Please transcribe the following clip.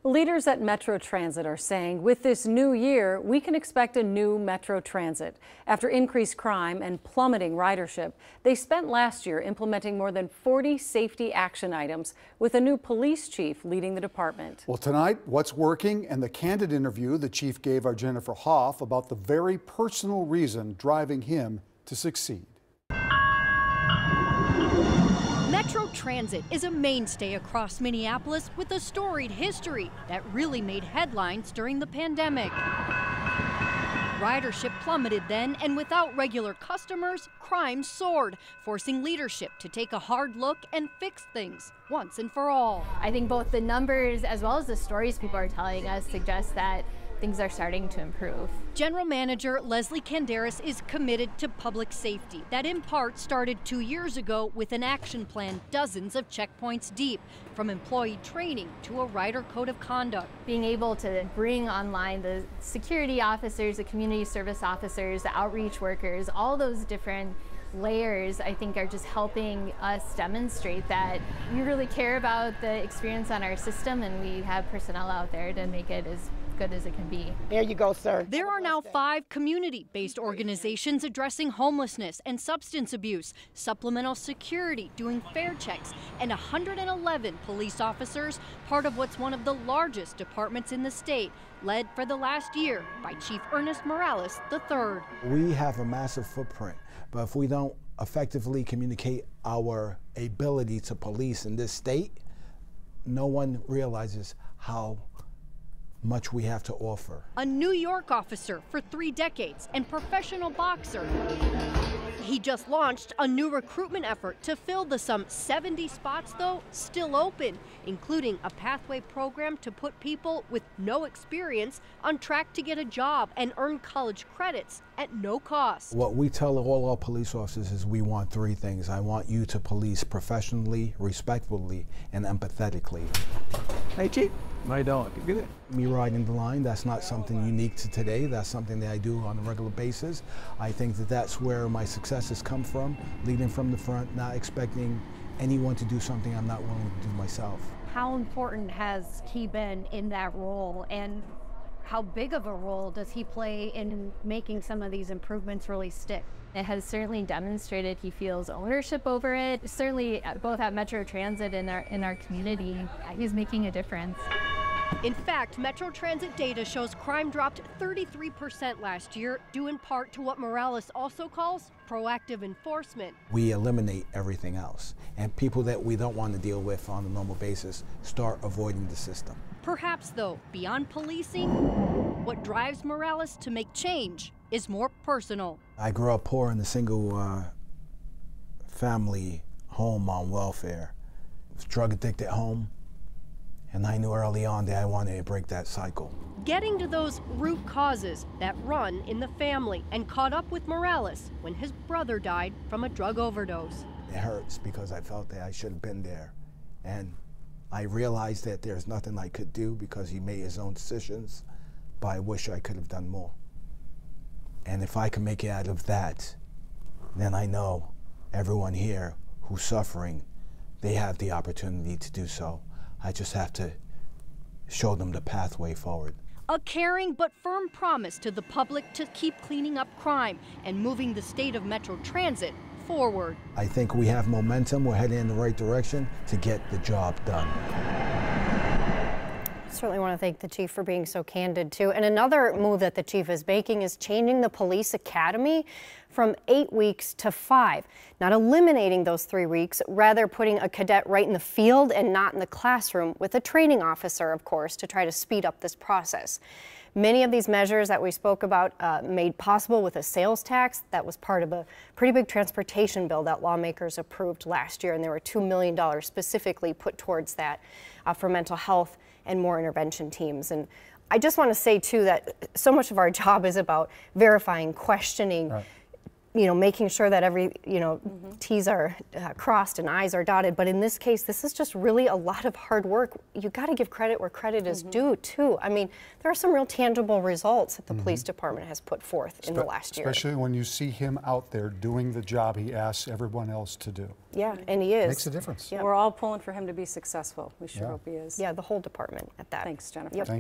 Leaders at Metro Transit are saying with this new year, we can expect a new Metro Transit. After increased crime and plummeting ridership, they spent last year implementing more than 40 safety action items with a new police chief leading the department. Well, tonight, what's working and the candid interview the chief gave our Jennifer Hoff about the very personal reason driving him to succeed. Metro Transit is a mainstay across Minneapolis with a storied history that really made headlines during the pandemic. Ridership plummeted then, and without regular customers, crime soared, forcing leadership to take a hard look and fix things once and for all. I think both the numbers as well as the stories people are telling us suggest that things are starting to improve. General Manager Leslie Kandaris is committed to public safety that in part started 2 years ago with an action plan dozens of checkpoints deep, from employee training to a rider code of conduct. Being able to bring online the security officers, the community service officers, the outreach workers, all those different layers, I think, are just helping us demonstrate that we really care about the experience on our system, and we have personnel out there to make it as good as it can be. There you go, sir. There are now 5 community-based organizations addressing homelessness and substance abuse, supplemental security, doing fare checks, and 111 police officers, part of what's one of the largest departments in the state, led for the last year by Chief Ernest Morales III. We have a massive footprint, but if we don't effectively communicate our ability to police in this state, no one realizes how much we have to offer. A New York officer for 3 decades and professional boxer. He just launched a new recruitment effort to fill the some 70 spots, though, still open, including a pathway program to put people with no experience on track to get a job and earn college credits at no cost. What we tell all our police officers is we want 3 things. I want you to police professionally, respectfully, and empathetically. Hey, Chief. How you doing? Good. Me riding the line, that's not something unique to today. That's something that I do on a regular basis. I think that that's where my successes come from, leading from the front, not expecting anyone to do something I'm not willing to do myself. How important has he been in that role, and how big of a role does he play in making some of these improvements really stick? It has certainly demonstrated he feels ownership over it. Certainly, both at Metro Transit and in our community, he's making a difference. In fact, Metro Transit data shows crime dropped 33% last year, due in part to what Morales also calls proactive enforcement. We eliminate everything else, and people that we don't want to deal with on a normal basis start avoiding the system. Perhaps, though, beyond policing, what drives Morales to make change is more personal. I grew up poor in a single family home on welfare. It was a drug-addicted home. And I knew early on that I wanted to break that cycle. Getting to those root causes that run in the family, and caught up with Morales when his brother died from a drug overdose. It hurts because I felt that I should have been there. And I realized that there's nothing I could do because he made his own decisions, but I wish I could have done more. And if I can make it out of that, then I know everyone here who's suffering, they have the opportunity to do so. I just have to show them the pathway forward. A caring but firm promise to the public to keep cleaning up crime and moving the state of Metro Transit forward. I think we have momentum. We're heading in the right direction to get the job done. Certainly want to thank the chief for being so candid too. And another move that the chief is making is changing the police academy from 8 weeks to 5. Not eliminating those 3 weeks, rather putting a cadet right in the field and not in the classroom, with a training officer, of course, to try to speed up this process. Many of these measures that we spoke about made possible with a sales tax that was part of a pretty big transportation bill that lawmakers approved last year, and there were $2 million specifically put towards that for mental health and more intervention teams. And I just want to say too that so much of our job is about verifying, questioning. Right. making sure that every, T's are crossed and I's are dotted. But in this case, this is just really a lot of hard work. You got to give credit where credit is due, too. I mean, there are some real tangible results that the police department has put forth in the last year. Especially when you see him out there doing the job he asks everyone else to do. Yeah, and he is. Makes a difference. Yeah. We're all pulling for him to be successful. We sure hope he is. Yeah, the whole department at that. Thanks, Jennifer. Yep.